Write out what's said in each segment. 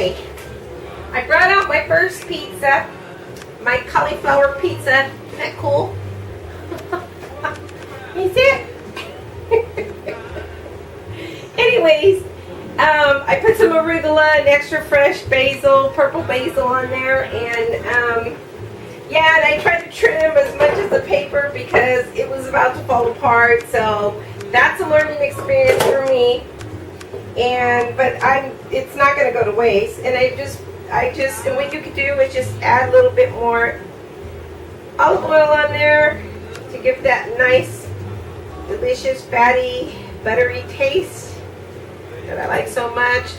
Okay, I brought out my first pizza, my cauliflower pizza. Isn't that cool? You see it? Anyways, I put some arugula and extra fresh basil, purple basil on there, and yeah, and I tried to trim as much as the paper because it was about to fall apart. So that's a learning experience for me. But it's not going to go to waste. And and what you could do is just add a little bit more olive oil on there to give that nice, delicious, fatty, buttery taste that I like so much.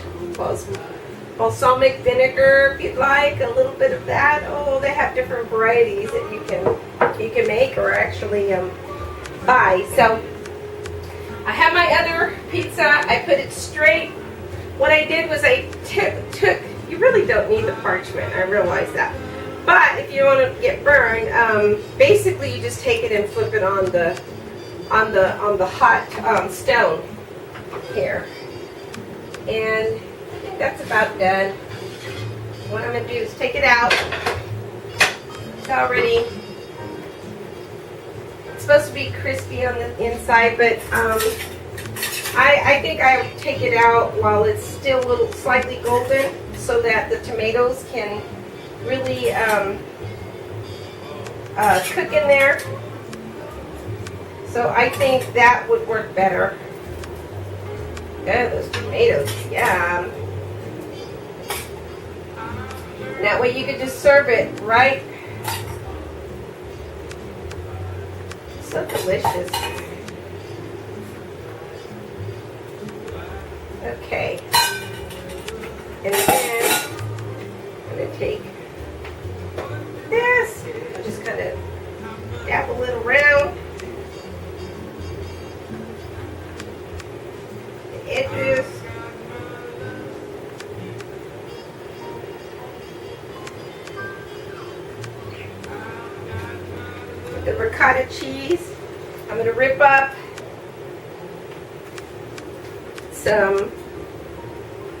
Balsamic vinegar, if you'd like, a little bit of that. Oh, they have different varieties that you can make or actually buy. So I have my other pizza. I put it straight. What I did was I took. You really don't need the parchment. I realize that. But if you want to get burned, basically you just take it and flip it on the hot stone here, and I think that's about done. What I'm going to do is take it out. It's already supposed to be crispy on the inside, but I think I would take it out while it's still a little slightly golden so that the tomatoes can really cook in there. So I think that would work better. Yeah, those tomatoes, yeah. That way you could just serve it right. So delicious. Okay. And then I'm going to take this and just kind of dab a little around the edges. With the ricotta cheese, I'm going to rip up some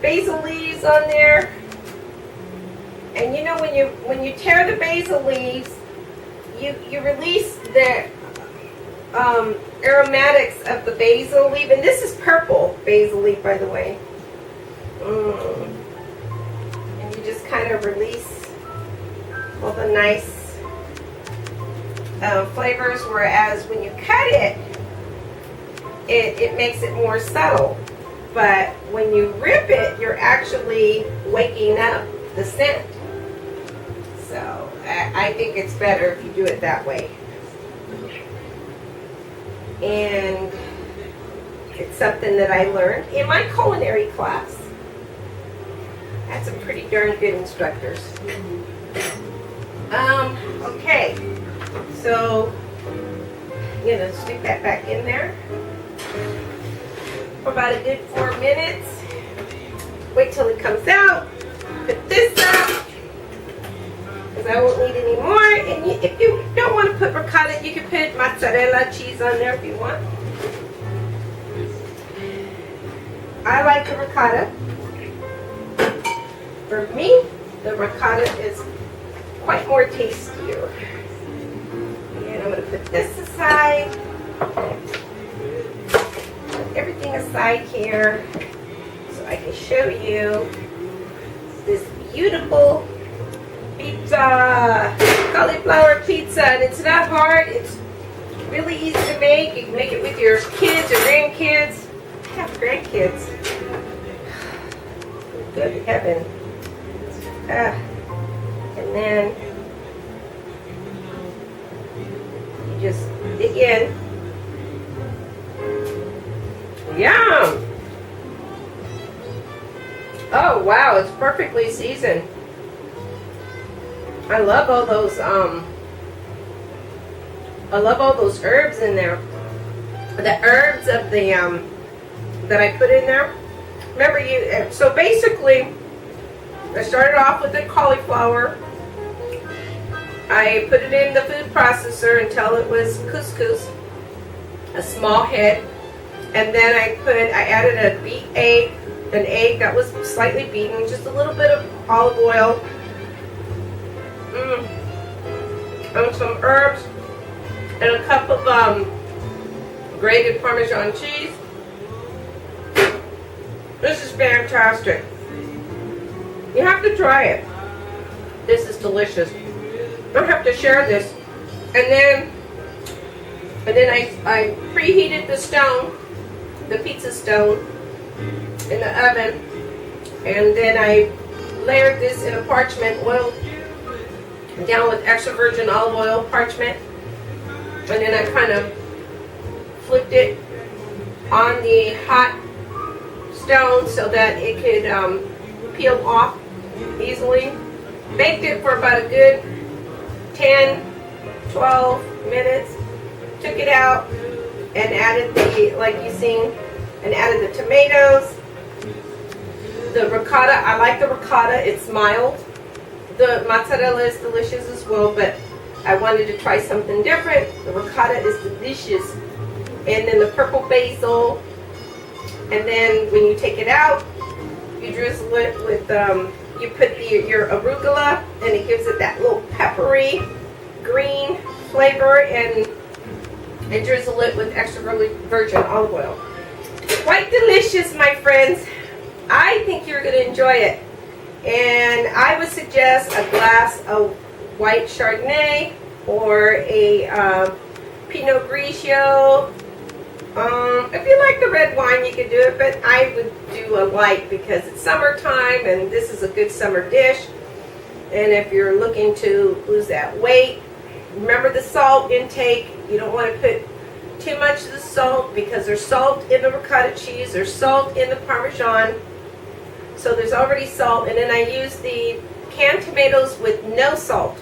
basil leaves on there. And you know, when you tear the basil leaves, you release the aromatics of the basil leaf, and this is purple basil leaf, by the way. And you just kind of release all the nice flavors, whereas when you cut it, it makes it more subtle. But when you rip it, you're actually waking up the scent. So I think it's better if you do it that way. And it's something that I learned in my culinary class. I had some pretty darn good instructors. Okay, so I'm gonna stick that back in there for about a good 4 minutes. Wait till it comes out. Put this up, because I won't need any more. And if you don't want to put ricotta, you can put mozzarella cheese on there if you want. I like the ricotta. For me, the ricotta is quite more tastier. And I'm going to put this aside. Put everything aside here so I can show you this beautiful pizza, cauliflower pizza. And it's not hard. It's really easy to make. You can make it with your kids or grandkids. I have grandkids. Good heaven. And then you just dig in. Yum! Oh wow, it's perfectly seasoned. I love all those herbs in there. The herbs of the that I put in there. Remember so basically I started off with the cauliflower. I put it in the food processor until it was couscous, a small head, and then I added a beat egg, an egg that was slightly beaten, just a little bit of olive oil, and some herbs, and a cup of grated Parmesan cheese. This is fantastic. You have to try it. This is delicious. I have to share this. And then I preheated the stone, the pizza stone, in the oven, and then I layered this in a parchment oil down with extra virgin olive oil parchment, and then I kind of flipped it on the hot stone so that it could peel off easily. Baked it for about a good 10-12 minutes. Took it out and added the, like you seen, and added the tomatoes, the ricotta. I like the ricotta, it's mild. The mozzarella is delicious as well, but I wanted to try something different. The ricotta is delicious. And then the purple basil. And then when you take it out, you drizzle it with, you put your arugula, and it gives it that little peppery green flavor, and drizzle it with extra virgin olive oil. Quite delicious, my friends. I think you're going to enjoy it. And I would suggest a glass of white Chardonnay or a Pinot Grigio. If you like the red wine, you can do it, but I would do a light because it's summertime and this is a good summer dish. And if you're looking to lose that weight, remember the salt intake. You don't want to put too much of the salt because there's salt in the ricotta cheese, there's salt in the Parmesan, so there's already salt. And then I use the canned tomatoes with no salt.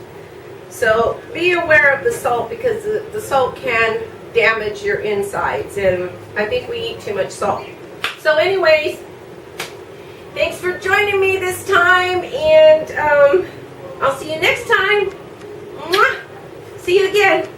So be aware of the salt because the salt can damage your insides, and I think we eat too much salt. So anyways, thanks for joining me this time, and I'll see you next time. Mwah! See you again.